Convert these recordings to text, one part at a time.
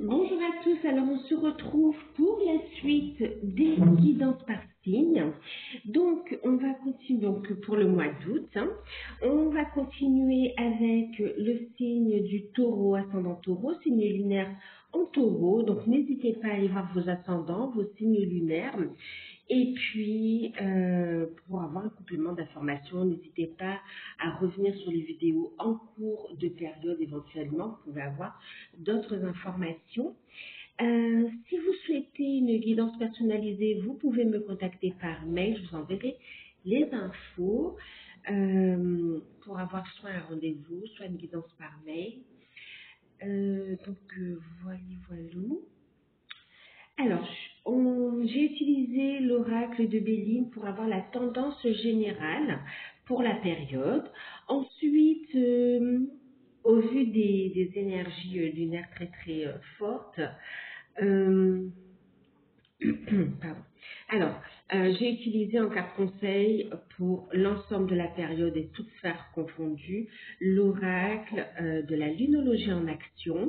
Bonjour à tous, alors on se retrouve pour la suite des guidances par signe. Donc on va continuer donc pour le mois d'août. On va continuer avec le signe du taureau, ascendant taureau, signe lunaire en taureau. Donc n'hésitez pas à aller voir vos ascendants, vos signes lunaires. Et puis, pour avoir un complément d'information, n'hésitez pas à revenir sur les vidéos en cours de période éventuellement. Vous pouvez avoir d'autres informations. Si vous souhaitez une guidance personnalisée, vous pouvez me contacter par mail. Je vous enverrai les infos pour avoir soit un rendez-vous, soit une guidance par mail. Voilà. Alors, j'ai utilisé l'oracle de Béline pour avoir la tendance générale pour la période. Ensuite, au vu des énergies lunaires très fortes, pardon. Alors, j'ai utilisé en carte conseil pour l'ensemble de la période et toutes sphères confondues, l'oracle de la lunologie en action.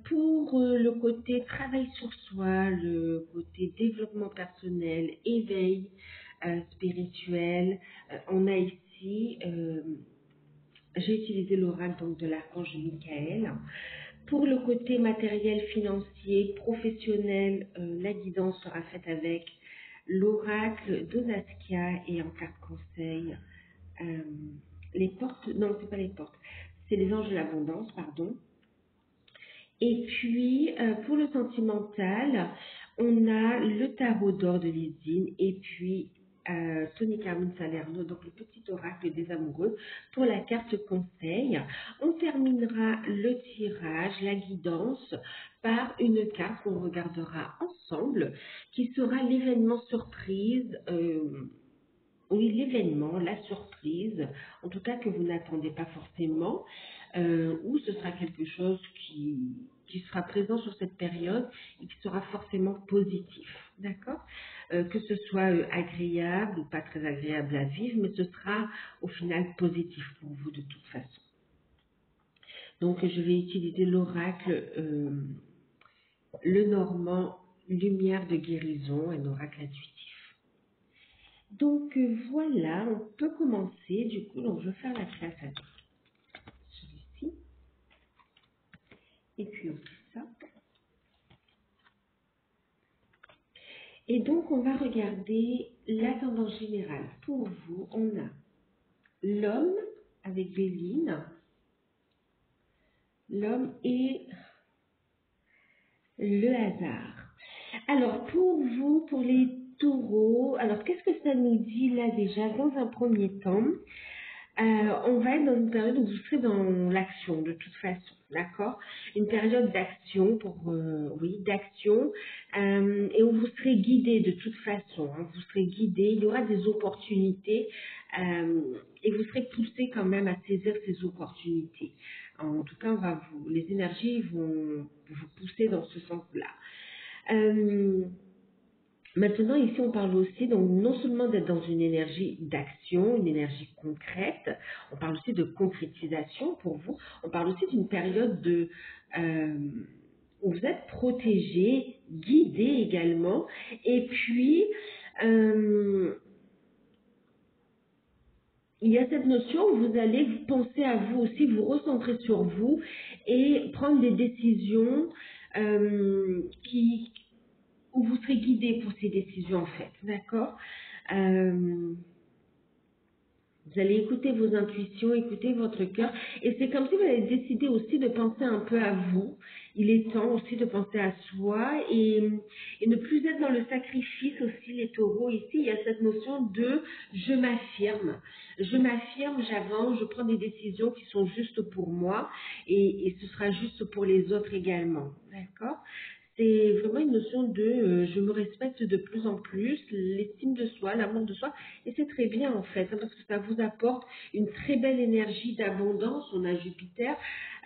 Pour le côté travail sur soi, le côté développement personnel, éveil spirituel, on a ici, j'ai utilisé l'oracle donc de l'archange Michael. Pour le côté matériel, financier, professionnel, la guidance sera faite avec l'oracle de Saskia et en carte conseil, les portes, non, c'est pas les portes, c'est les anges de l'abondance, pardon. Et puis, pour le sentimental, on a le tarot d'or de Lysine et puis Tony Carmen Salerno, donc le petit oracle des amoureux, pour la carte conseil. On terminera le tirage, la guidance, par une carte qu'on regardera ensemble, qui sera l'événement surprise. Oui, l'événement, la surprise, en tout cas que vous n'attendez pas forcément, ou ce sera quelque chose qui sera présent sur cette période et qui sera forcément positif, d'accord? Que ce soit agréable ou pas très agréable à vivre, mais ce sera au final positif pour vous de toute façon. Donc je vais utiliser l'oracle Le Normand, lumière de guérison, un oracle intuitif. Donc voilà, on peut commencer. Du coup, donc je vais faire la classe avec celui-ci. Et puis aussi ça. Et donc, on va regarder la tendance générale. Pour vous, on a l'homme avec Béline, l'homme et le hasard. Alors, pour vous, pour les taureaux, alors qu'est-ce que ça nous dit là déjà dans un premier temps? On va être dans une période où vous serez dans l'action de toute façon, d'accord? Une période d'action d'action, et où vous serez guidé de toute façon, hein, vous serez guidé, il y aura des opportunités, et vous serez poussé quand même à saisir ces opportunités. En tout cas, les énergies vont vous pousser dans ce sens-là. Maintenant, ici, on parle aussi, donc, non seulement d'être dans une énergie d'action, une énergie concrète, on parle aussi de concrétisation pour vous, on parle aussi d'une période où vous êtes protégé, guidé également, et puis, il y a cette notion où vous allez penser à vous aussi, vous recentrer sur vous et prendre des décisions où vous serez guidé pour ces décisions en fait, d'accord? Vous allez écouter vos intuitions, écouter votre cœur, et c'est comme si vous allez décider aussi de penser un peu à vous. Il est temps aussi de penser à soi et ne plus être dans le sacrifice aussi, les taureaux. Ici, il y a cette notion de je m'affirme, j'avance, je prends des décisions qui sont justes pour moi et ce sera juste pour les autres également, d'accord? C'est vraiment une notion de je me respecte de plus en plus, l'estime de soi, l'amour de soi, et c'est très bien en fait, hein, parce que ça vous apporte une très belle énergie d'abondance. On a Jupiter,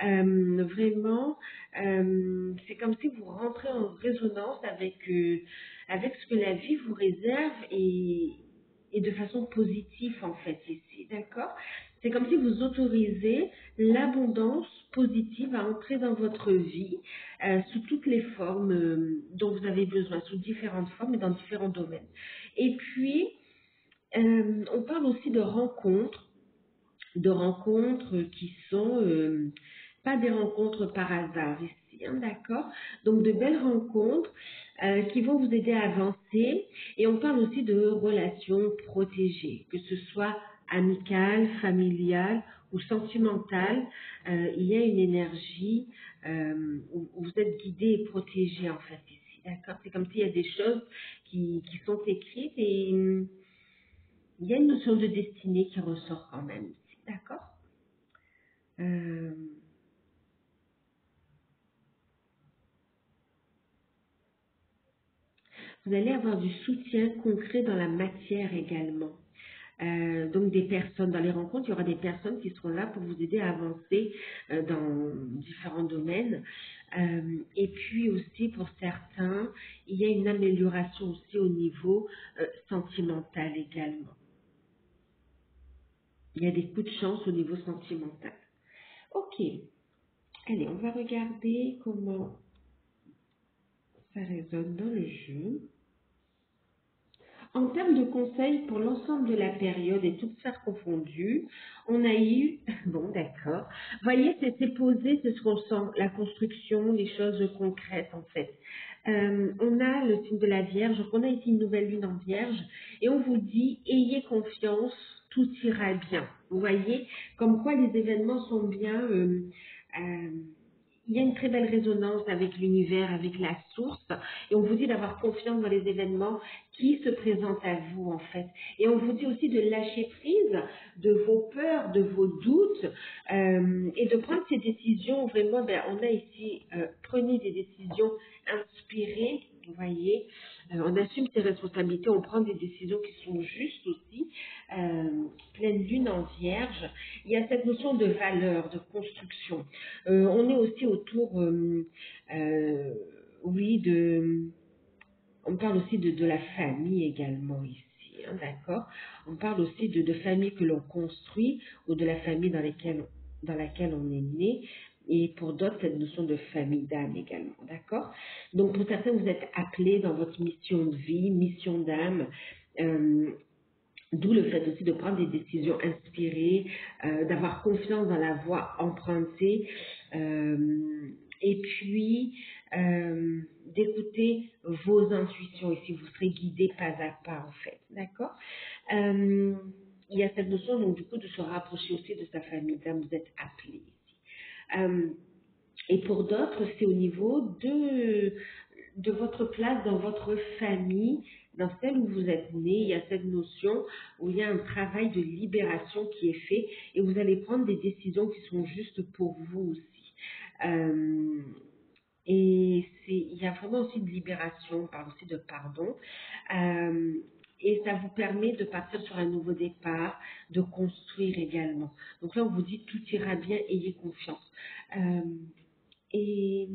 vraiment, c'est comme si vous rentrez en résonance avec ce que la vie vous réserve et de façon positive en fait ici, d'accord? C'est comme si vous autorisez l'abondance positive à entrer dans votre vie sous toutes les formes dont vous avez besoin, sous différentes formes et dans différents domaines. Et puis, on parle aussi de rencontres qui sont pas des rencontres par hasard ici, hein, d'accord? Donc de belles rencontres qui vont vous aider à avancer. Et on parle aussi de relations protégées, que ce soit amicales, familiales ou sentimentales. Il y a une énergie où vous êtes guidé et protégé en fait ici, d'accord? C'est comme s'il y a des choses qui sont écrites et il y a une notion de destinée qui ressort quand même ici, d'accord? Euh, vous allez avoir du soutien concret dans la matière également. Donc des personnes, dans les rencontres, il y aura des personnes qui seront là pour vous aider à avancer dans différents domaines. Et puis aussi pour certains, il y a une amélioration aussi au niveau sentimental également. Il y a des coups de chance au niveau sentimental. Ok, allez, on va regarder comment ça résonne dans le jeu. En termes de conseils pour l'ensemble de la période et toutes sphères confondues, on a eu, bon d'accord, voyez, c'est posé, c'est ce qu'on sent, la construction, les choses concrètes en fait. On a le signe de la Vierge, donc on a ici une nouvelle lune en Vierge, et on vous dit, ayez confiance, tout ira bien. Vous voyez, comme quoi les événements sont bien... euh, il y a une très belle résonance avec l'univers, avec la source, et on vous dit d'avoir confiance dans les événements qui se présentent à vous en fait. Et on vous dit aussi de lâcher prise de vos peurs, de vos doutes, et de prendre ces décisions vraiment, on a ici, prenez des décisions inspirées, vous voyez, on assume ses responsabilités, on prend des décisions qui sont justes aussi, pleine lune en Vierge, il y a cette notion de valeur, de construction. On est aussi autour, oui, on parle aussi de la famille également ici, hein, d'accord? On parle aussi de famille que l'on construit ou de la famille dans laquelle on est né. Et pour d'autres, cette notion de famille d'âme également, d'accord? Donc pour certains, vous êtes appelés dans votre mission de vie, mission d'âme. D'où le fait aussi de prendre des décisions inspirées, d'avoir confiance dans la voie empruntée, et puis d'écouter vos intuitions. Et si vous serez guidé pas à pas, en fait, d'accord? Il y a cette notion, donc du coup, de se rapprocher aussi de sa famille. Là, vous êtes appelé ici. Et pour d'autres, c'est au niveau de votre place dans votre famille, dans celle où vous êtes né. Il y a cette notion où il y a un travail de libération qui est fait et vous allez prendre des décisions qui sont justes pour vous aussi. Et il y a vraiment aussi de libération, on parle aussi de pardon. Et ça vous permet de partir sur un nouveau départ, de construire également. Donc là, on vous dit tout ira bien, ayez confiance. Et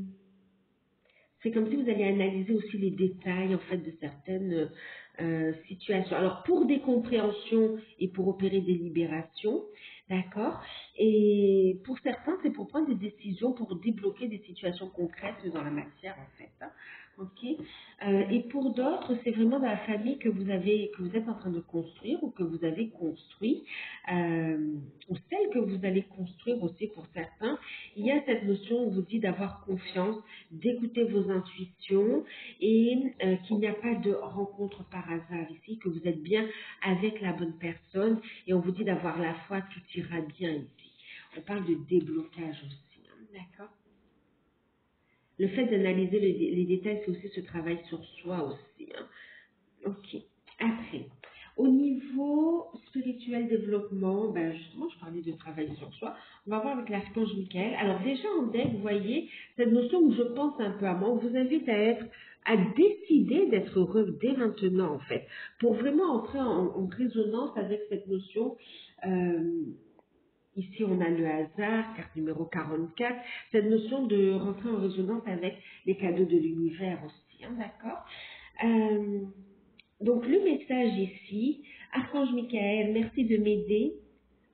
c'est comme si vous alliez analyser aussi les détails en fait de certaines situations. Alors pour des compréhensions et pour opérer des libérations, d'accord. Et pour certains, c'est pour prendre des décisions, pour débloquer des situations concrètes dans la matière en fait, hein. Ok. Et pour d'autres, c'est vraiment dans la famille que vous êtes en train de construire ou que vous avez construit, ou celle que vous allez construire aussi pour certains. Il y a cette notion, on vous dit d'avoir confiance, d'écouter vos intuitions et qu'il n'y a pas de rencontre par hasard ici, que vous êtes bien avec la bonne personne et on vous dit d'avoir la foi, tout ira bien ici. On parle de déblocage aussi, hein, d'accord? Le fait d'analyser les détails, c'est aussi ce travail sur soi aussi, hein. Ok. Après, au niveau spirituel développement, justement, je parlais de travail sur soi. On va voir avec l'archange Michael. Alors déjà en deck, vous voyez, cette notion où je pense un peu à moi, on vous invite à décider d'être heureux dès maintenant, en fait, pour vraiment entrer en résonance avec cette notion. Ici, on a le hasard, carte numéro 44, cette notion de rentrer en résonance avec les cadeaux de l'univers aussi, hein, d'accord? Donc, le message ici, Archange Michael, merci de m'aider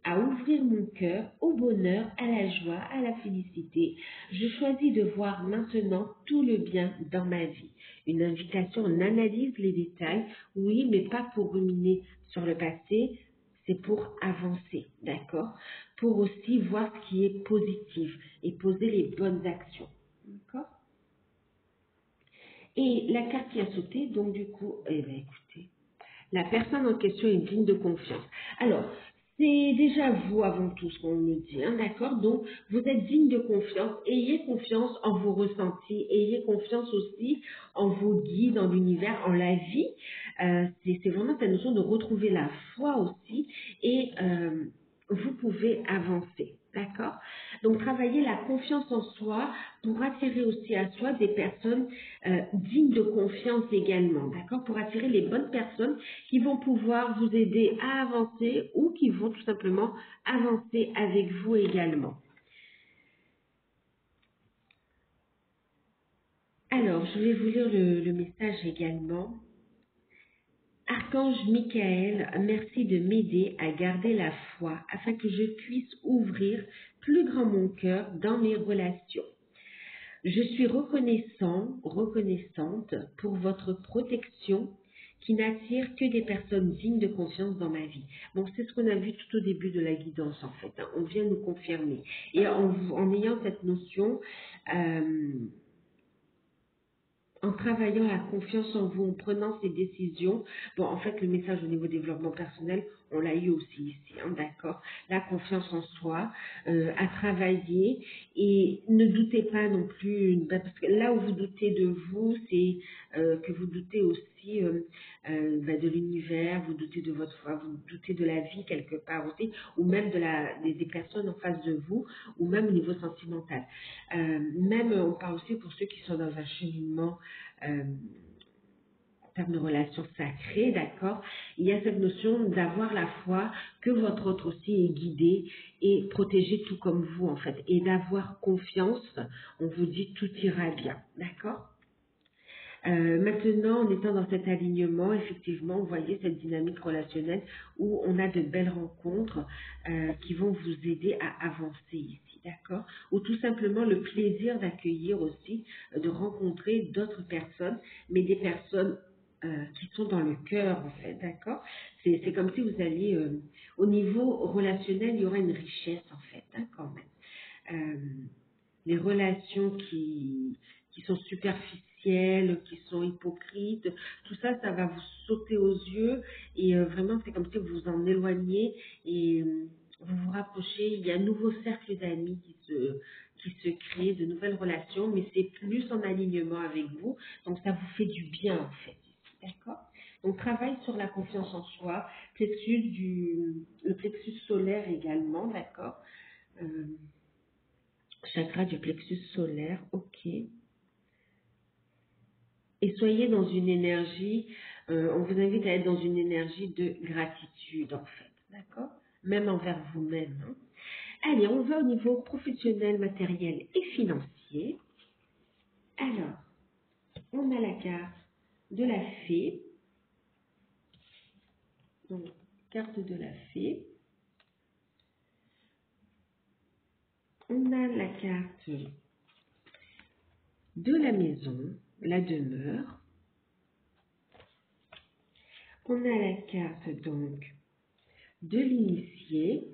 à ouvrir mon cœur au bonheur, à la joie, à la félicité. Je choisis de voir maintenant tout le bien dans ma vie. Une invitation, on analyse les détails, oui, mais pas pour ruminer sur le passé, c'est pour avancer, d'accord? Pour aussi voir ce qui est positif et poser les bonnes actions, d'accord? Et la carte qui a sauté, donc du coup, eh bien écoutez, la personne en question est digne de confiance. Alors, c'est déjà vous avant tout ce qu'on me dit, hein, d'accord? Donc, vous êtes digne de confiance. Ayez confiance en vos ressentis. Ayez confiance aussi en vos guides, en l'univers, en la vie. C'est vraiment cette notion de retrouver la foi aussi. Et vous pouvez avancer. D'accord? Donc, travailler la confiance en soi pour attirer aussi à soi des personnes dignes de confiance également. D'accord? Pour attirer les bonnes personnes qui vont pouvoir vous aider à avancer ou qui vont tout simplement avancer avec vous également. Alors, je vais vous lire le message également. Archange Michael, merci de m'aider à garder la foi afin que je puisse ouvrir plus grand mon cœur dans mes relations. Je suis reconnaissante pour votre protection qui n'attire que des personnes dignes de confiance dans ma vie. Bon, c'est ce qu'on a vu tout au début de la guidance en fait, hein. On vient nous confirmer. Et en ayant cette notion, euh, en travaillant la confiance en vous, en prenant ces décisions. Bon, en fait, le message au niveau développement personnel, on l'a eu aussi ici, hein, d'accord? La confiance en soi, à travailler et ne doutez pas non plus, parce que là où vous doutez de vous, c'est que vous doutez aussi de l'univers, vous doutez de votre foi, vous doutez de la vie quelque part aussi, ou même des personnes en face de vous, ou même au niveau sentimental. Même, on parle aussi pour ceux qui sont dans un cheminement en termes de relations sacrées, d'accord? Il y a cette notion d'avoir la foi que votre autre aussi est guidé et protégé tout comme vous, en fait, et d'avoir confiance. On vous dit tout ira bien, d'accord? Maintenant, en étant dans cet alignement, effectivement, vous voyez cette dynamique relationnelle où on a de belles rencontres qui vont vous aider à avancer ici, d'accord? Ou tout simplement le plaisir d'accueillir aussi, de rencontrer d'autres personnes, mais des personnes qui sont dans le cœur, en fait, d'accord? C'est comme si vous alliez, au niveau relationnel, il y aura une richesse, en fait, hein, quand même. Euh, les relations qui sont superficielles, qui sont hypocrites, tout ça, ça va vous sauter aux yeux et vraiment, c'est comme si vous vous en éloignez et vous vous rapprochez. Il y a un nouveau cercle d'amis qui se crée, de nouvelles relations, mais c'est plus en alignement avec vous, donc ça vous fait du bien en fait. D'accord? Donc, travaille sur la confiance en soi, le plexus solaire également, d'accord? Euh, Chakra du plexus solaire, ok. Et soyez dans une énergie, on vous invite à être dans une énergie de gratitude en fait, d'accord? Même envers vous-même, hein. Allez, on va au niveau professionnel, matériel et financier. Alors, on a la carte de la fée, donc carte de la fée. On a la carte de la maison, la demeure. On a la carte donc de l'initié.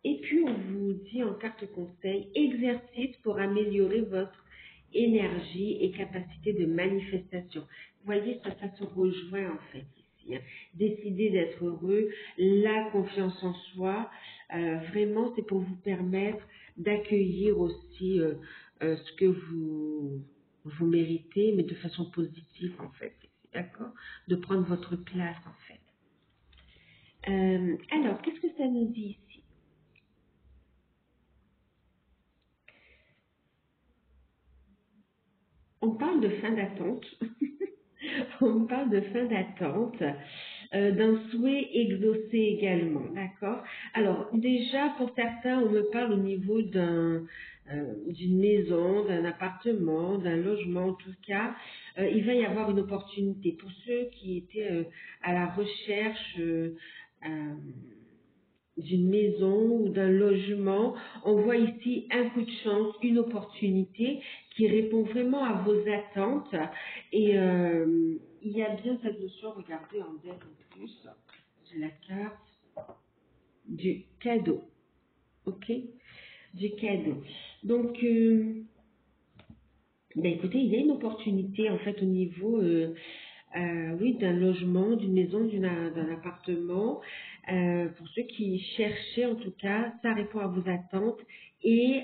Et puis on vous dit en carte conseil, exercice pour améliorer votre énergie et capacité de manifestation. Vous voyez, ça se rejoint en fait ici, hein. Décider d'être heureux, la confiance en soi, vraiment c'est pour vous permettre d'accueillir aussi ce que vous méritez, mais de façon positive en fait, d'accord? De prendre votre place en fait. Alors, qu'est-ce que ça nous dit ici? On parle de fin d'attente. On parle de fin d'attente, d'un souhait exaucé également, d'accord? Alors, déjà, pour certains, on me parle au niveau d'une maison, d'un appartement, d'un logement, en tout cas. Il va y avoir une opportunité. Pour ceux qui étaient à la recherche euh, d'une maison ou d'un logement. On voit ici un coup de chance, une opportunité qui répond vraiment à vos attentes. Et il y a bien cette notion, regardez en dette en plus, j'ai la carte du cadeau. OK? Du cadeau. Donc, ben écoutez, il y a une opportunité en fait au niveau oui, d'un logement, d'une maison, d'un appartement. Pour ceux qui cherchaient, en tout cas, ça répond à vos attentes et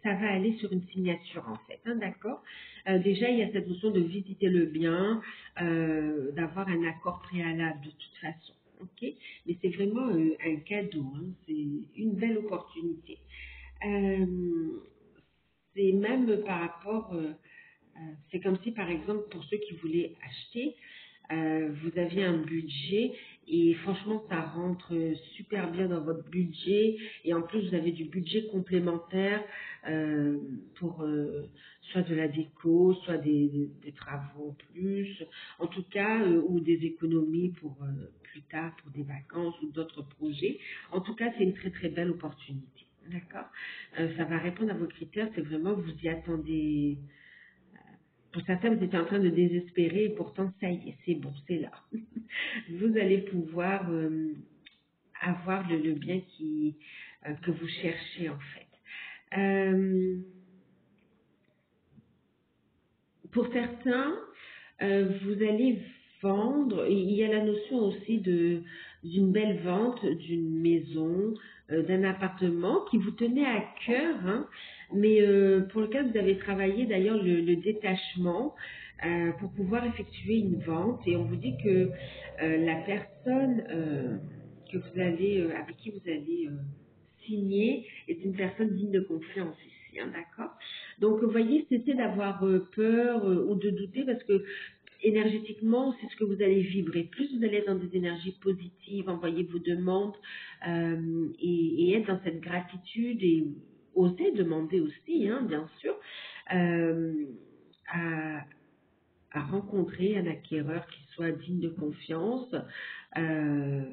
ça va aller sur une signature en fait, hein, d'accord? Déjà, il y a cette notion de visiter le bien, d'avoir un accord préalable de toute façon. Ok, mais c'est vraiment un cadeau, hein, c'est une belle opportunité. Euh, c'est même par rapport, c'est comme si par exemple pour ceux qui voulaient acheter, vous aviez un budget et franchement ça rentre super bien dans votre budget et en plus vous avez du budget complémentaire pour soit de la déco, soit des travaux en plus, en tout cas ou des économies pour plus tard pour des vacances ou d'autres projets. En tout cas c'est une très très belle opportunité. D'accord. Ça va répondre à vos critères, c'est vraiment vous y attendez. Pour certains, vous étiez en train de désespérer et pourtant, ça y est, c'est bon, c'est là. Vous allez pouvoir avoir le bien que vous cherchez en fait. Pour certains, vous allez vendre, il y a la notion aussi d'une belle vente d'une maison, d'un appartement qui vous tenait à cœur, hein, mais pour lequel vous avez travaillé d'ailleurs le détachement pour pouvoir effectuer une vente. Et on vous dit que la personne que vous allez, avec qui vous allez signer est une personne digne de confiance ici, hein, d'accord? Donc, vous voyez, cessez d'avoir peur ou de douter parce que énergétiquement, c'est ce que vous allez vibrer. Plus vous allez être dans des énergies positives, envoyer vos demandes et être dans cette gratitude et oser demander aussi, hein, bien sûr, euh, à, à rencontrer un acquéreur qui soit digne de confiance euh,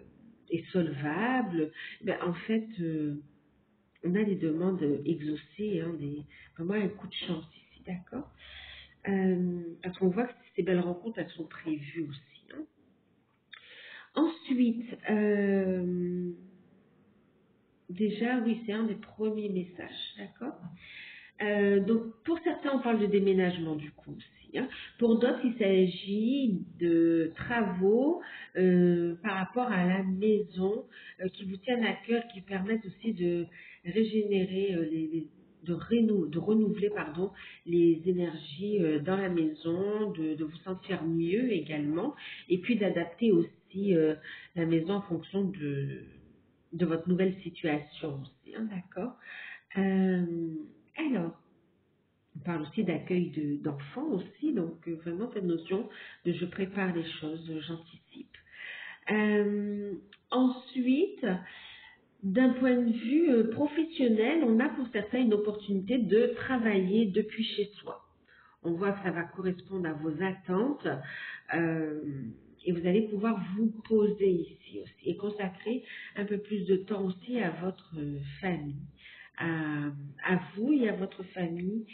et solvable. Ben, en fait, on a des demandes exaucées, hein, vraiment un coup de chance ici, d'accord? Parce qu'on voit que ces belles rencontres, elles sont prévues aussi, hein. Ensuite, déjà, oui, c'est un des premiers messages, d'accord? Donc, pour certains, on parle de déménagement du coup aussi, hein. Pour d'autres, il s'agit de travaux par rapport à la maison qui vous tiennent à cœur, qui permettent aussi de régénérer de renouveler pardon, les énergies dans la maison, de vous sentir mieux également, et puis d'adapter aussi la maison en fonction de votre nouvelle situation aussi, hein, d'accord? Euh, alors, on parle aussi d'accueil d'enfants aussi, donc vraiment cette notion de je prépare les choses, j'anticipe. Euh, ensuite, d'un point de vue professionnel, on a pour certains une opportunité de travailler depuis chez soi. On voit que ça va correspondre à vos attentes euh, et vous allez pouvoir vous poser ici aussi et consacrer un peu plus de temps aussi à votre famille. À vous et à votre famille,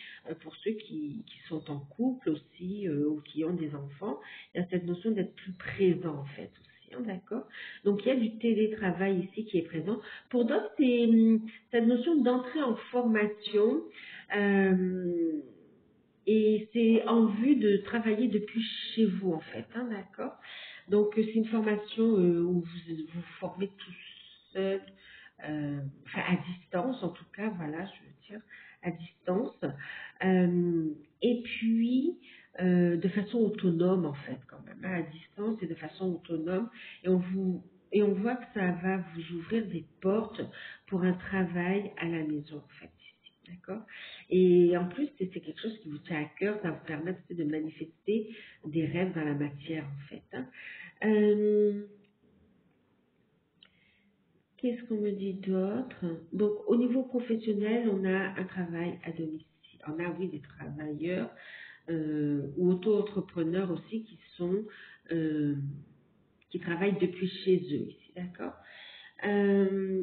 pour ceux qui sont en couple aussi ou qui ont des enfants, il y a cette notion d'être plus présent en fait aussi, hein, d'accord? Donc il y a du télétravail ici qui est présent. Pour d'autres, c'est cette notion d'entrer en formation. euh, et c'est en vue de travailler depuis chez vous, en fait, hein, d'accord? Donc, c'est une formation où vous vous formez tout seul, enfin, à distance, en tout cas, voilà, je veux dire, à distance. Et puis, de façon autonome, en fait, quand même, hein, à distance et de façon autonome. Et on voit que ça va vous ouvrir des portes pour un travail à la maison, en fait, ici, d'accord? Et en plus, c'est quelque chose qui vous tient à cœur, ça vous permet aussi de manifester des rêves dans la matière, en fait, hein. Euh, Qu'est-ce qu'on me dit d'autre? Donc, au niveau professionnel, on a un travail à domicile. On a, oui, des travailleurs ou auto-entrepreneurs aussi euh, qui travaillent depuis chez eux ici. aussi, d'accord. Euh,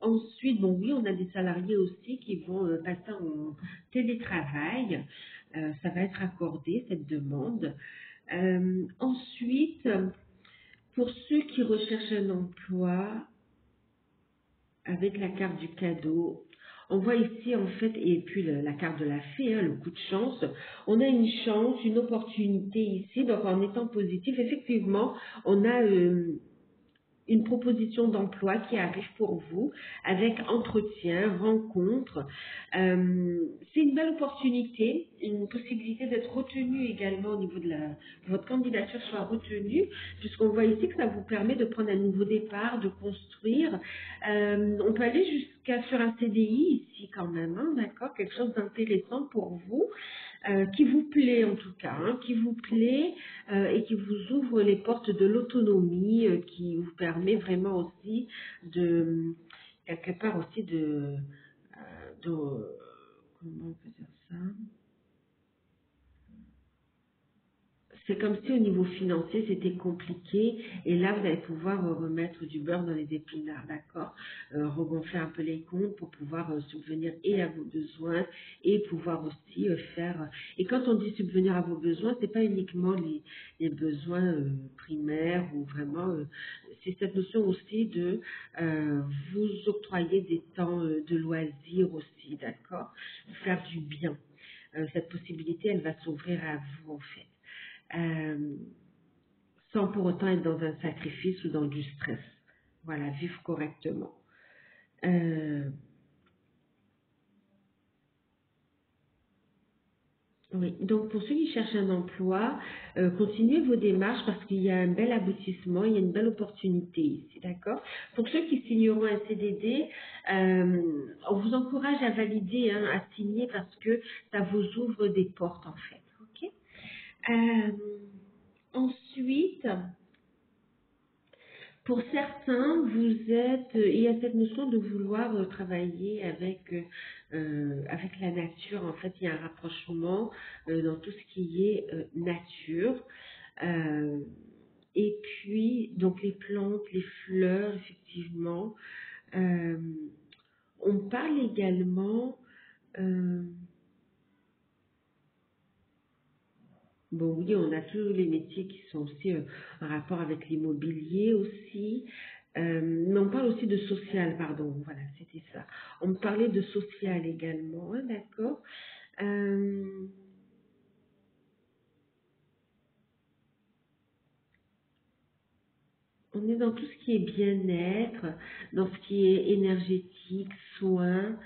Ensuite, bon oui, on a des salariés aussi qui vont passer en télétravail. Ça va être accordé, cette demande. Ensuite, pour ceux qui recherchent un emploi avec la carte du cadeau, on voit ici en fait, et puis la carte de la fée, hein, le coup de chance, on a une chance, une opportunité ici, donc en étant positif, effectivement, on a une proposition d'emploi qui arrive pour vous avec entretien, rencontre. C'est une belle opportunité, une possibilité d'être retenu également au niveau de votre candidature soit retenue, puisqu'on voit ici que ça vous permet de prendre un nouveau départ, de construire. On peut aller jusqu'à sur un CDI ici quand même, hein, d'accord, quelque chose d'intéressant pour vous. Qui vous plaît en tout cas, hein, qui vous plaît et qui vous ouvre les portes de l'autonomie, qui vous permet vraiment aussi de, quelque part aussi comment on peut dire ça? C'est comme si au niveau financier, c'était compliqué. Et là, vous allez pouvoir remettre du beurre dans les épinards, d'accord? Regonfler un peu les comptes pour pouvoir subvenir et à vos besoins et pouvoir aussi faire... Et quand on dit subvenir à vos besoins, c'est pas uniquement les besoins primaires ou vraiment... c'est cette notion aussi de vous octroyer des temps de loisirs aussi, d'accord? Vous faire du bien. Cette possibilité, elle va s'ouvrir à vous, en fait. Euh, Sans pour autant être dans un sacrifice ou dans du stress. Voilà, vivre correctement. Euh, oui, donc pour ceux qui cherchent un emploi, continuez vos démarches parce qu'il y a un bel aboutissement, il y a une belle opportunité ici, d'accord? Pour ceux qui signeront un CDD, on vous encourage à valider, hein, à signer parce que ça vous ouvre des portes en fait, ok? Ensuite, pour certains, il y a cette notion de vouloir travailler avec la nature. En fait, il y a un rapprochement dans tout ce qui est nature. Euh, et puis, donc les plantes, les fleurs, effectivement. Euh, on parle également, euh, bon oui, on a tous les métiers qui sont aussi en rapport avec l'immobilier aussi. Mais on parle aussi de social, pardon, voilà, c'était ça. On me parlait de social également, hein, d'accord. Euh, on est dans tout ce qui est bien-être, dans ce qui est énergétique, soins.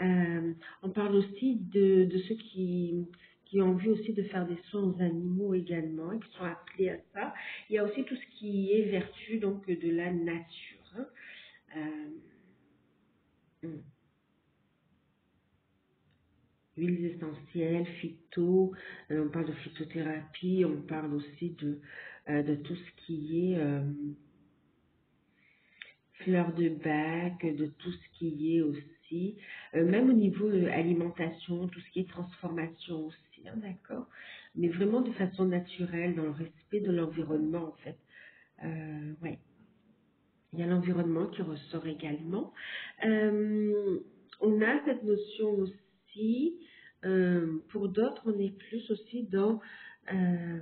On parle aussi de ceux qui ont envie aussi de faire des soins aux animaux également, et qui sont appelés à ça. Il y a aussi tout ce qui est vertu donc de la nature, hein. Euh, Huiles essentielles, phyto, on parle de phytothérapie, on parle aussi de tout ce qui est fleurs de bac, de tout ce qui est aussi, même au niveau alimentation, tout ce qui est transformation aussi, hein, d'accord? Mais vraiment de façon naturelle, dans le respect de l'environnement en fait. Ouais. Il y a l'environnement qui ressort également. Euh, on a cette notion aussi, pour d'autres, on est plus aussi euh,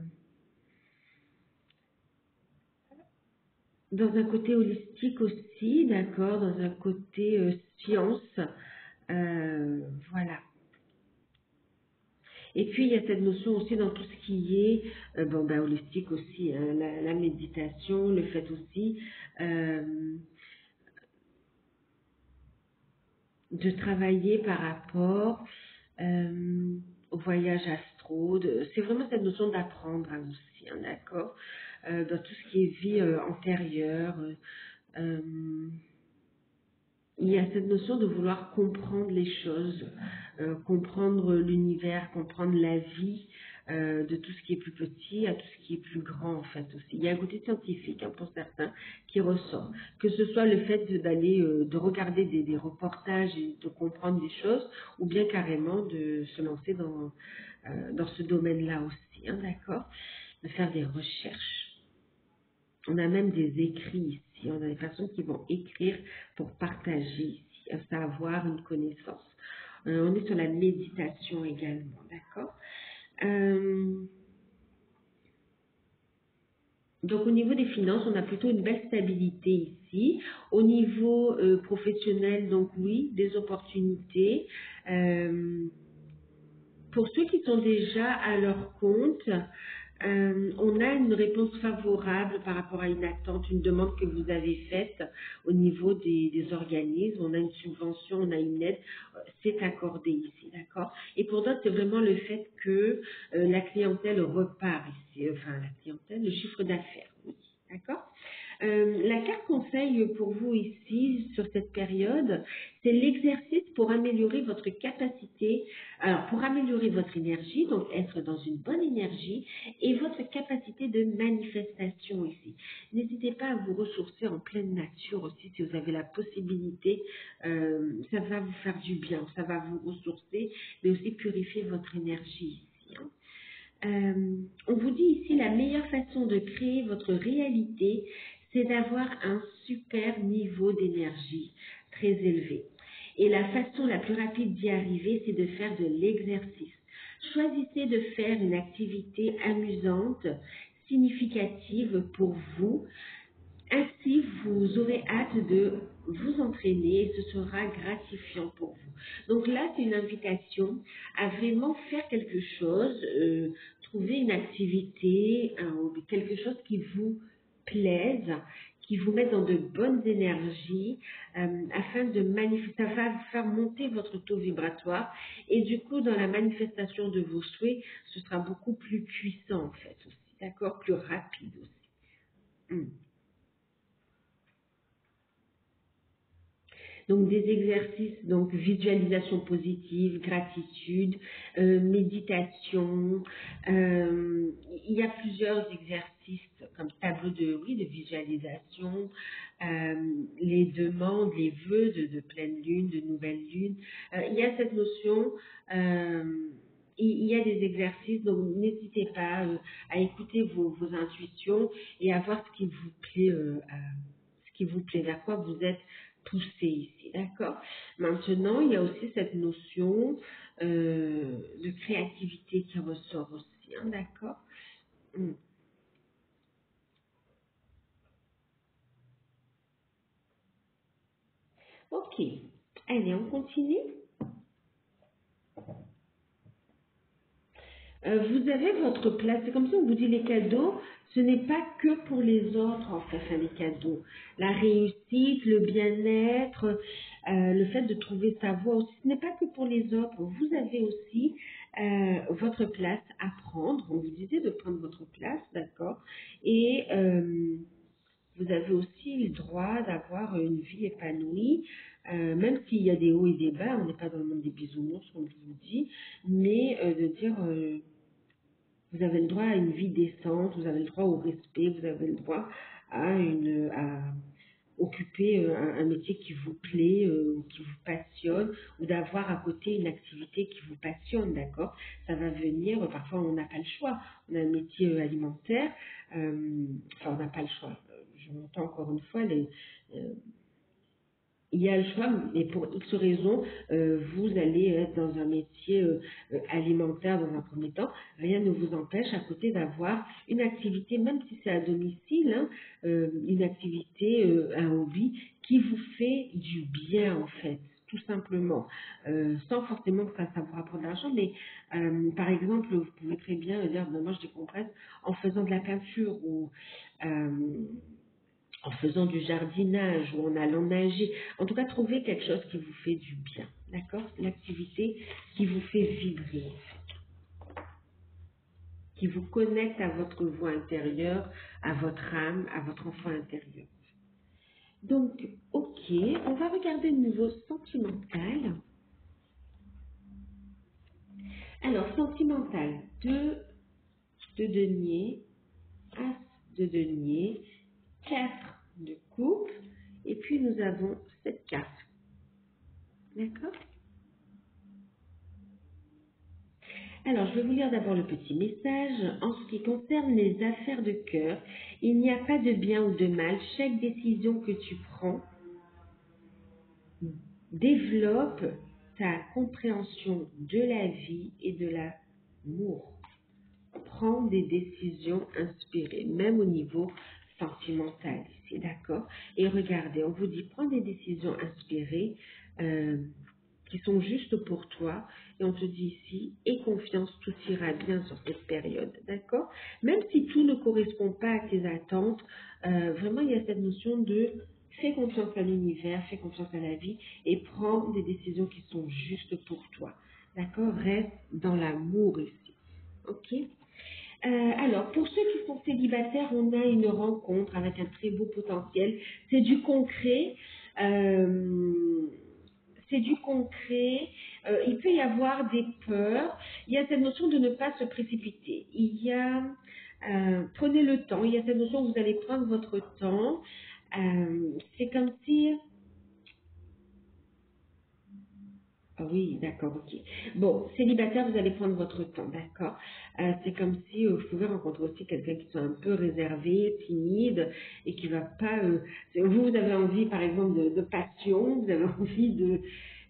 dans un côté holistique aussi, d'accord, dans un côté science. Voilà. Et puis, il y a cette notion aussi dans tout ce qui est, bon, ben, holistique aussi, hein, la méditation, le fait aussi euh, de travailler par rapport au voyage astro. C'est vraiment cette notion d'apprendre hein, aussi, hein, d'accord, dans tout ce qui est vie antérieure. Euh, il y a cette notion de vouloir comprendre les choses, comprendre l'univers, comprendre la vie, de tout ce qui est plus petit à tout ce qui est plus grand en fait aussi. Il y a un côté scientifique hein, pour certains qui ressort. Que ce soit le fait d'aller, de regarder des reportages et de comprendre des choses, ou bien carrément de se lancer dans ce domaine-là aussi, hein, d'accord, de faire des recherches. On a même des écrits ici. On a des personnes qui vont écrire pour partager ici, un savoir, une connaissance. On est sur la méditation également, d'accord? Donc au niveau des finances, on a plutôt une belle stabilité ici. Au niveau professionnel, donc oui, des opportunités. Pour ceux qui sont déjà à leur compte, on a une réponse favorable par rapport à une attente, une demande que vous avez faite au niveau des organismes. On a une subvention, on a une aide, c'est accordé ici, d'accord? Et pour d'autres, c'est vraiment le fait que la clientèle repart ici, enfin la clientèle, le chiffre d'affaires aussi, d'accord? La carte conseil pour vous ici, sur cette période, c'est l'exercice pour améliorer votre capacité, alors pour améliorer votre énergie, donc être dans une bonne énergie, et votre capacité de manifestation ici. N'hésitez pas à vous ressourcer en pleine nature aussi, si vous avez la possibilité, ça va vous faire du bien, ça va vous ressourcer, mais aussi purifier votre énergie ici, hein. On vous dit ici la meilleure façon de créer votre réalité, c'est d'avoir un super niveau d'énergie très élevé. Et la façon la plus rapide d'y arriver, c'est de faire de l'exercice. Choisissez de faire une activité amusante, significative pour vous. Ainsi, vous aurez hâte de vous entraîner et ce sera gratifiant pour vous. Donc là, c'est une invitation à vraiment faire quelque chose, trouver une activité, un hobby, quelque chose qui vous plaise, qui vous mette dans de bonnes énergies, afin de manifester, ça va vous faire monter votre taux vibratoire et du coup, dans la manifestation de vos souhaits, ce sera beaucoup plus puissant en fait aussi, d'accord, plus rapide aussi. Donc des exercices, donc visualisation positive, gratitude, méditation. Il y a plusieurs exercices comme tableau de visualisation, les demandes, les vœux de pleine lune, de nouvelle lune. Il y a cette notion. Il y a des exercices, donc n'hésitez pas à écouter vos intuitions et à voir ce qui vous plaît, ce qui vous plaît, vers quoi vous êtes poussé ici, d'accord? Maintenant, il y a aussi cette notion de créativité qui ressort aussi, hein, d'accord? Hmm. Ok, allez, on continue. Vous avez votre place. C'est comme ça on vous dit les cadeaux, ce n'est pas que pour les autres en fait, enfin, les cadeaux. La réussite, le bien-être, le fait de trouver sa voie aussi, ce n'est pas que pour les autres. Vous avez aussi votre place à prendre. On vous disait de prendre votre place, d'accord? Et vous avez aussi le droit d'avoir une vie épanouie, même s'il y a des hauts et des bas, on n'est pas dans le monde des bisounours, comme je vous dis, mais de dire vous avez le droit à une vie décente, vous avez le droit au respect, vous avez le droit à occuper un métier qui vous plaît, qui vous passionne, ou d'avoir à côté une activité qui vous passionne, d'accord? Ça va venir, parfois on n'a pas le choix, on a un métier alimentaire, enfin on n'a pas le choix. Je m'entends encore une fois, euh, il y a le choix, mais pour X raisons, vous allez être dans un métier alimentaire dans un premier temps. Rien ne vous empêche à côté d'avoir une activité, même si c'est à domicile, hein, une activité, un hobby qui vous fait du bien en fait, tout simplement, sans forcément que ça vous rapporte de l'argent. Mais par exemple, vous pouvez très bien dire, ben, moi je décompresse en faisant de la peinture ou en faisant du jardinage ou en allant nager. En tout cas, trouvez quelque chose qui vous fait du bien. D'accord? L'activité qui vous fait vibrer, qui vous connecte à votre voix intérieure, à votre âme, à votre enfant intérieur. Donc, ok, on va regarder le niveau sentimental. Alors, sentimental, 2 de denier, as de denier, 4 de coupe, et puis nous avons cette carte. D'accord? Alors, je vais vous lire d'abord le petit message. En ce qui concerne les affaires de cœur, il n'y a pas de bien ou de mal. Chaque décision que tu prends développe ta compréhension de la vie et de l'amour. Prends des décisions inspirées, même au niveau sentimental ici, d'accord? Et regardez, on vous dit prends des décisions inspirées qui sont justes pour toi. Et on te dit ici, aie confiance, tout ira bien sur cette période, d'accord? Même si tout ne correspond pas à tes attentes, vraiment il y a cette notion de fais confiance à l'univers, fais confiance à la vie et prends des décisions qui sont justes pour toi, d'accord? Reste dans l'amour ici, ok? Alors, pour ceux qui sont célibataires, on a une rencontre avec un très beau potentiel. C'est du concret. euh, c'est du concret. Il peut y avoir des peurs. Il y a cette notion de ne pas se précipiter. Il y a, prenez le temps. Il y a cette notion que vous allez prendre votre temps. C'est comme si ah oui, d'accord, ok. Bon, célibataire, vous allez prendre votre temps, d'accord. C'est comme si vous pouvez rencontrer aussi quelqu'un qui soit un peu réservé, timide et qui va pas. Vous avez envie, par exemple, de passion, vous avez envie de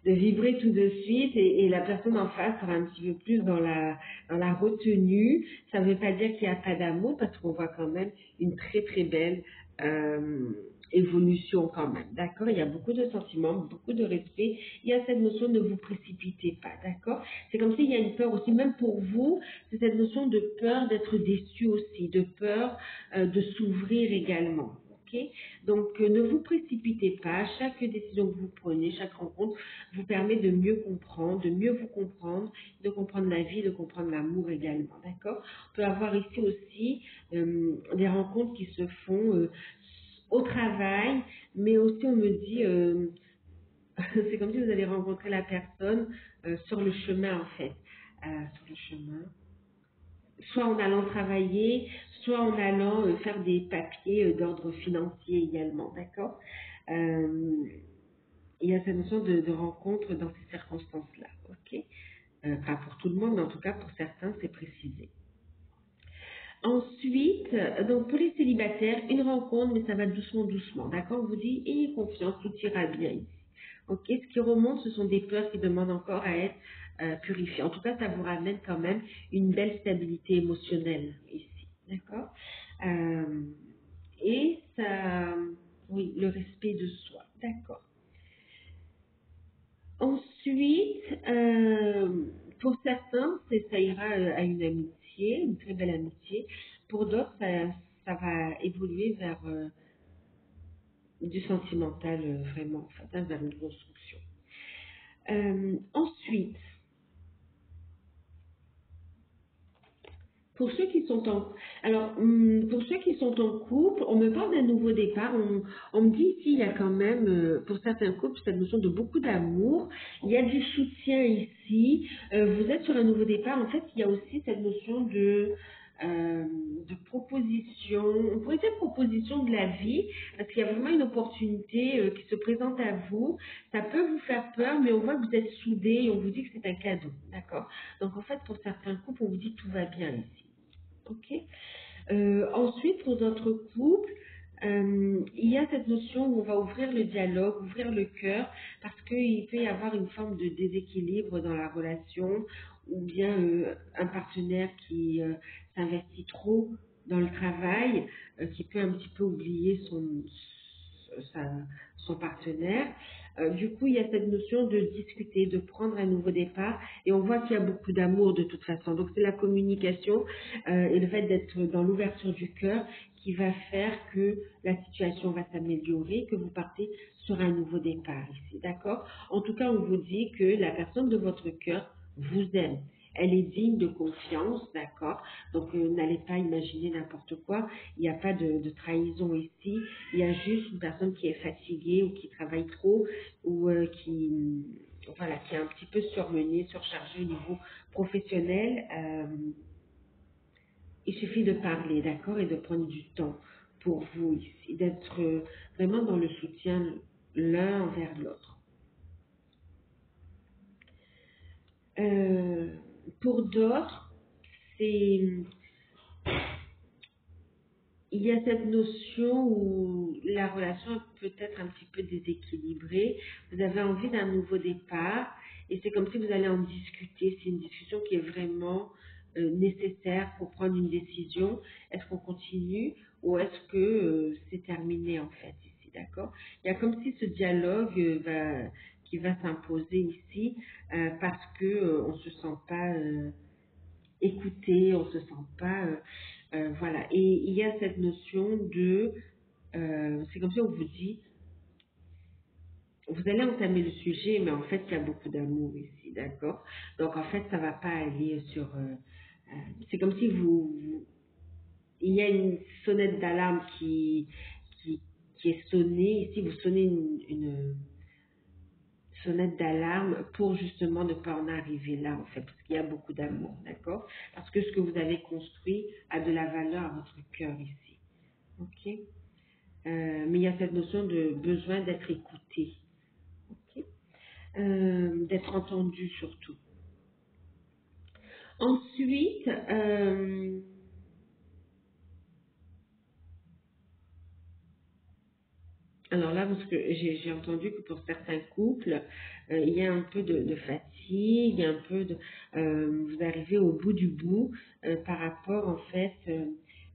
vibrer tout de suite et la personne en face sera un petit peu plus dans la retenue. Ça ne veut pas dire qu'il n'y a pas d'amour parce qu'on voit quand même une très très belle évolution quand même, d'accord? Il y a beaucoup de sentiments, beaucoup de respect. Il y a cette notion de ne vous précipitez pas, d'accord? C'est comme s'il y a une peur aussi, même pour vous, c'est cette notion de peur d'être déçu aussi, de peur de s'ouvrir également. ok? Donc, ne vous précipitez pas. Chaque décision que vous prenez, chaque rencontre vous permet de mieux comprendre, de mieux vous comprendre, de comprendre la vie, de comprendre l'amour également, d'accord? On peut avoir ici aussi des rencontres qui se font au travail, mais aussi on me dit, c'est comme si vous allez rencontrer la personne sur le chemin en fait, sur le chemin, soit en allant travailler, soit en allant faire des papiers d'ordre financier également, d'accord? Euh, il y a cette notion de rencontre dans ces circonstances-là, ok? Pas pour tout le monde, mais en tout cas pour certains, c'est précisé. Ensuite, donc pour les célibataires, une rencontre, mais ça va doucement, doucement, d'accord? On vous dit, ayez confiance, tout ira bien ici. Ok, ce qui remonte, ce sont des peurs qui demandent encore à être purifiées. En tout cas, ça vous ramène quand même une belle stabilité émotionnelle ici, d'accord? Euh, et ça, oui, le respect de soi, d'accord. Ensuite, pour certains, ça ira à une amitié, une très belle amitié. Pour d'autres, ça va évoluer vers du sentimental, vraiment, en fait, hein, vers une construction. Ensuite, pour ceux qui sont en, alors, pour ceux qui sont en couple, on me parle d'un nouveau départ. On me dit ici, il y a quand même, pour certains couples, cette notion de beaucoup d'amour. Il y a du soutien ici. Vous êtes sur un nouveau départ. En fait, il y a aussi cette notion de proposition. On pourrait dire proposition de la vie, parce qu'il y a vraiment une opportunité qui se présente à vous. Ça peut vous faire peur, mais on voit que vous êtes soudés et on vous dit que c'est un cadeau. D'accord? Donc, en fait, pour certains couples, on vous dit que tout va bien ici. Ok. Ensuite, pour notre couple, il y a cette notion où on va ouvrir le dialogue, ouvrir le cœur, parce qu'il peut y avoir une forme de déséquilibre dans la relation, ou bien un partenaire qui s'investit trop dans le travail, qui peut un petit peu oublier son partenaire. Du coup, il y a cette notion de discuter, de prendre un nouveau départ, et on voit qu'il y a beaucoup d'amour de toute façon. Donc, c'est la communication et le fait d'être dans l'ouverture du cœur qui va faire que la situation va s'améliorer, que vous partez sur un nouveau départ ici, d'accord? En tout cas, on vous dit que la personne de votre cœur vous aime. Elle est digne de confiance, d'accord? Donc, n'allez pas imaginer n'importe quoi. Il n'y a pas de trahison ici. Il y a juste une personne qui est fatiguée ou qui travaille trop ou voilà, qui est un petit peu surmenée, surchargée au niveau professionnel. Il suffit de parler, d'accord, et de prendre du temps pour vous ici, d'être vraiment dans le soutien l'un envers l'autre. Euh, Pour d'autres, c'est il y a cette notion où la relation peut être un petit peu déséquilibrée. Vous avez envie d'un nouveau départ et c'est comme si vous allez en discuter. C'est une discussion qui est vraiment nécessaire pour prendre une décision. Est-ce qu'on continue ou est-ce que c'est terminé en fait ici, d'accord? Il y a comme si ce dialogue qui va s'imposer ici parce que on se sent pas écouté, on se sent pas voilà. Et il y a cette notion de c'est comme si on vous dit vous allez entamer le sujet, mais en fait il y a beaucoup d'amour ici, d'accord? Donc en fait ça va pas aller sur c'est comme si il y a une sonnette d'alarme qui, qui est sonnée ici, vous sonnez une sonnette d'alarme pour justement ne pas en arriver là, en fait, parce qu'il y a beaucoup d'amour, d'accord? Parce que ce que vous avez construit a de la valeur à votre cœur ici, ok? Mais il y a cette notion de besoin d'être écouté, ok? D'être entendu surtout. Ensuite, alors là, parce que j'ai entendu que pour certains couples, il y a un peu de fatigue, un peu de, vous arrivez au bout du bout par rapport, en fait,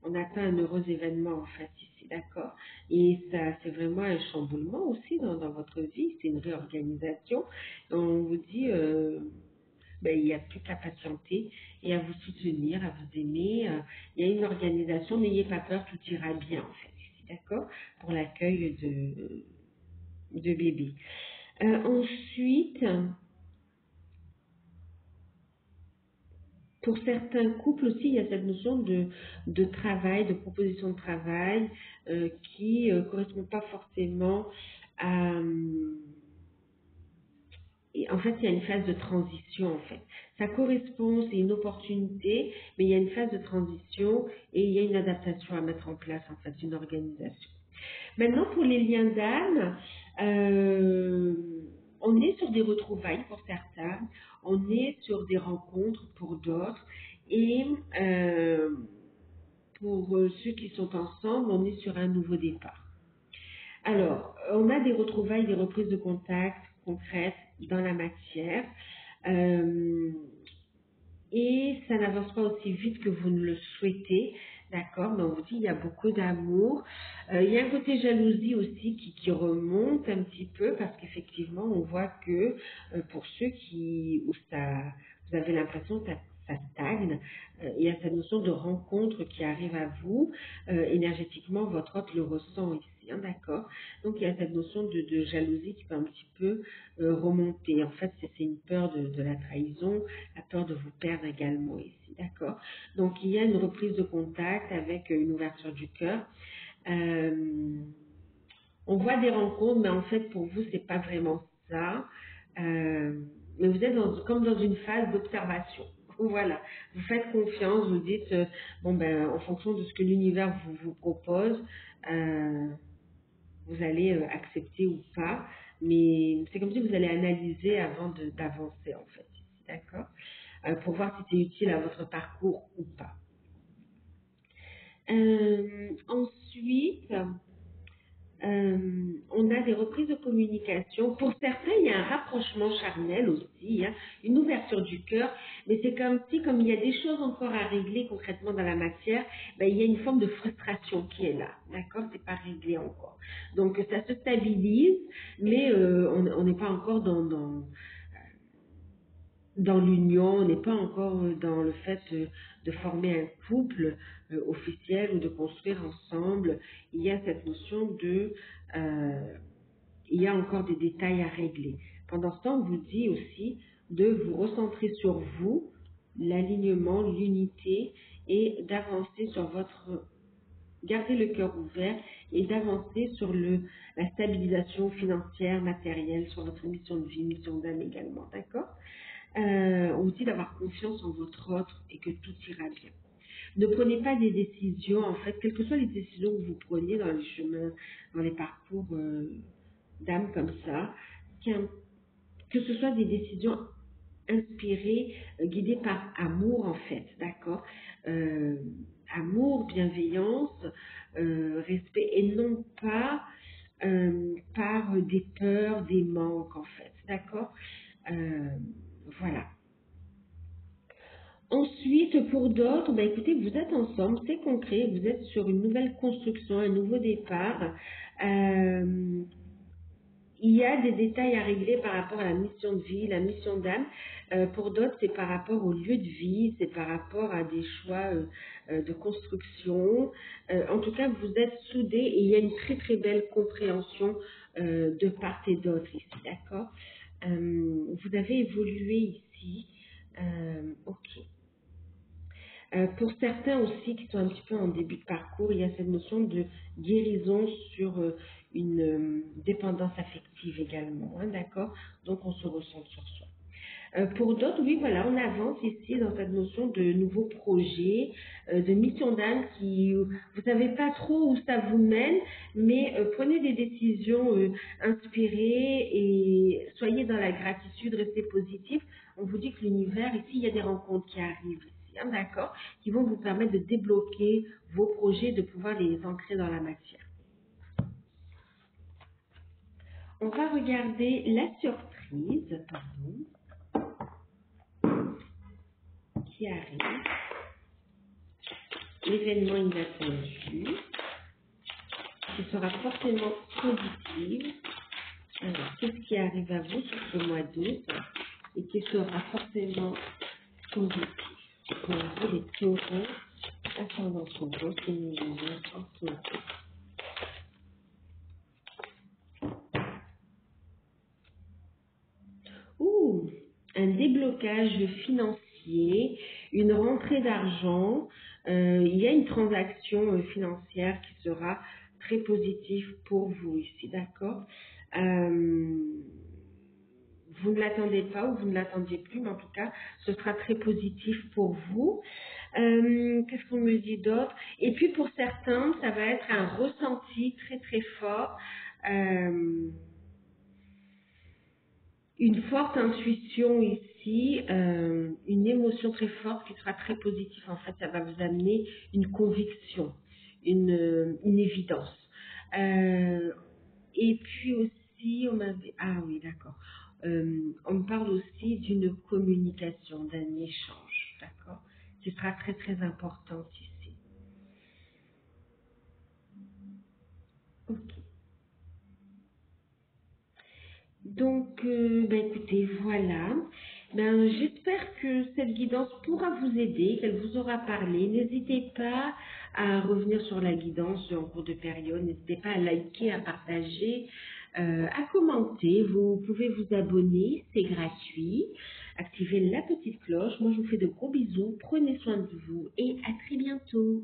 on atteint un heureux événement, en fait, ici, d'accord? Et ça, c'est vraiment un chamboulement aussi dans votre vie, c'est une réorganisation. On vous dit, ben, il n'y a plus qu'à patienter et à vous soutenir, à vous aimer. Il y a une organisation, n'ayez pas peur, tout ira bien, en fait, ici, d'accord? Pour l'accueil de bébé. Ensuite, pour certains couples aussi, il y a cette notion de travail, de proposition de travail qui ne correspond pas forcément à... et en fait, il y a une phase de transition, en fait. Ça correspond, c'est une opportunité, mais il y a une phase de transition et il y a une adaptation à mettre en place, en fait, une organisation. Maintenant, pour les liens d'âme, euh, on est sur des retrouvailles pour certains, on est sur des rencontres pour d'autres, et pour ceux qui sont ensemble, on est sur un nouveau départ. Alors, on a des retrouvailles, des reprises de contact concrètes dans la matière. Euh, et ça n'avance pas aussi vite que vous ne le souhaitez, d'accord? Mais on vous dit il y a beaucoup d'amour. Il y a un côté jalousie aussi qui remonte un petit peu parce qu'effectivement on voit que pour ceux où vous avez l'impression que ça stagne, il y a cette notion de rencontre qui arrive à vous. Énergétiquement, votre hôte le ressent ici, hein, d'accord? Donc il y a cette notion de jalousie qui peut un petit peu remonter. En fait, c'est une peur de la trahison, la peur de vous perdre également ici, d'accord? Donc il y a une reprise de contact avec une ouverture du cœur. On voit des rencontres, mais en fait pour vous c'est pas vraiment ça. Mais vous êtes comme dans une phase d'observation. Voilà, vous faites confiance, vous dites bon ben en fonction de ce que l'univers vous propose, vous allez accepter ou pas. Mais c'est comme si vous allez analyser avant d'avancer en fait, d'accord? Pour voir si c'est utile à votre parcours ou pas. Ensuite, on a des reprises de communication. Pour certains, il y a un rapprochement charnel aussi, hein, une ouverture du cœur, mais c'est comme si, comme il y a des choses encore à régler concrètement dans la matière, ben, il y a une forme de frustration qui est là, d'accord? C'est pas réglé encore. Donc ça se stabilise, mais on n'est pas encore dans l'union, on n'est pas encore dans le fait de former un couple officiel ou de construire ensemble. Il y a cette notion il y a encore des détails à régler. Pendant ce temps, on vous dit aussi de vous recentrer sur vous, l'alignement, l'unité et d'avancer sur garder le cœur ouvert et d'avancer sur la stabilisation financière, matérielle, sur votre mission de vie, mission d'âme également, d'accord? On vous dit d'avoir confiance en votre autre et que tout ira bien. Ne prenez pas des décisions, en fait, quelles que soient les décisions que vous preniez dans les chemins, dans les parcours d'âme comme ça, que ce soit des décisions inspiré, guidé par amour en fait, d'accord? Amour, bienveillance, respect et non pas par des peurs, des manques en fait, d'accord? Euh, voilà. Ensuite, pour d'autres, bah, écoutez, vous êtes ensemble, c'est concret, vous êtes sur une nouvelle construction, un nouveau départ. Euh, il y a des détails à régler par rapport à la mission de vie, la mission d'âme. Pour d'autres, c'est par rapport au lieu de vie, c'est par rapport à des choix de construction. En tout cas, vous êtes soudés et il y a une très très belle compréhension de part et d'autre ici, d'accord? Vous avez évolué ici. Ok. Pour certains aussi qui sont un petit peu en début de parcours, il y a cette notion de guérison sur une dépendance affective également, hein, d'accord? Donc on se ressent sur soi. Pour d'autres, oui, voilà, on avance ici dans cette notion de nouveaux projets, de mission d'âme qui, vous savez pas trop où ça vous mène, mais prenez des décisions inspirées et soyez dans la gratitude, restez positif. On vous dit que l'univers, ici, il y a des rencontres qui arrivent ici, hein, d'accord, qui vont vous permettre de débloquer vos projets, de pouvoir les ancrer dans la matière. On va regarder la surprise, pardon, qui arrive. L'événement inattendu, qui sera forcément positif. Alors, qu'est-ce qui arrive à vous sur ce mois d'août et qui sera forcément positif pour vous, les taureaux, ascendant taureau, c'est une vision en taureau. Ouh, un déblocage financier, une rentrée d'argent. Il y a une transaction financière qui sera très positive pour vous ici, d'accord? Euh, vous ne l'attendez pas ou vous ne l'attendiez plus, mais en tout cas, ce sera très positif pour vous. Qu'est-ce qu'on me dit d'autre? Et puis pour certains, ça va être un ressenti très très fort. Euh, une forte intuition ici, une émotion très forte qui sera très positive. En fait, ça va vous amener une conviction, une évidence. Euh, et puis aussi, on m'avait... Ah oui, d'accord. On me parle aussi d'une communication, d'un échange, d'accord? Ce sera très très important ici. Ok. Donc, écoutez, voilà. J'espère que cette guidance pourra vous aider, qu'elle vous aura parlé. N'hésitez pas à revenir sur la guidance en cours de période. N'hésitez pas à liker, à partager, à commenter. Vous pouvez vous abonner, c'est gratuit. Activez la petite cloche. Moi, je vous fais de gros bisous. Prenez soin de vous et à très bientôt.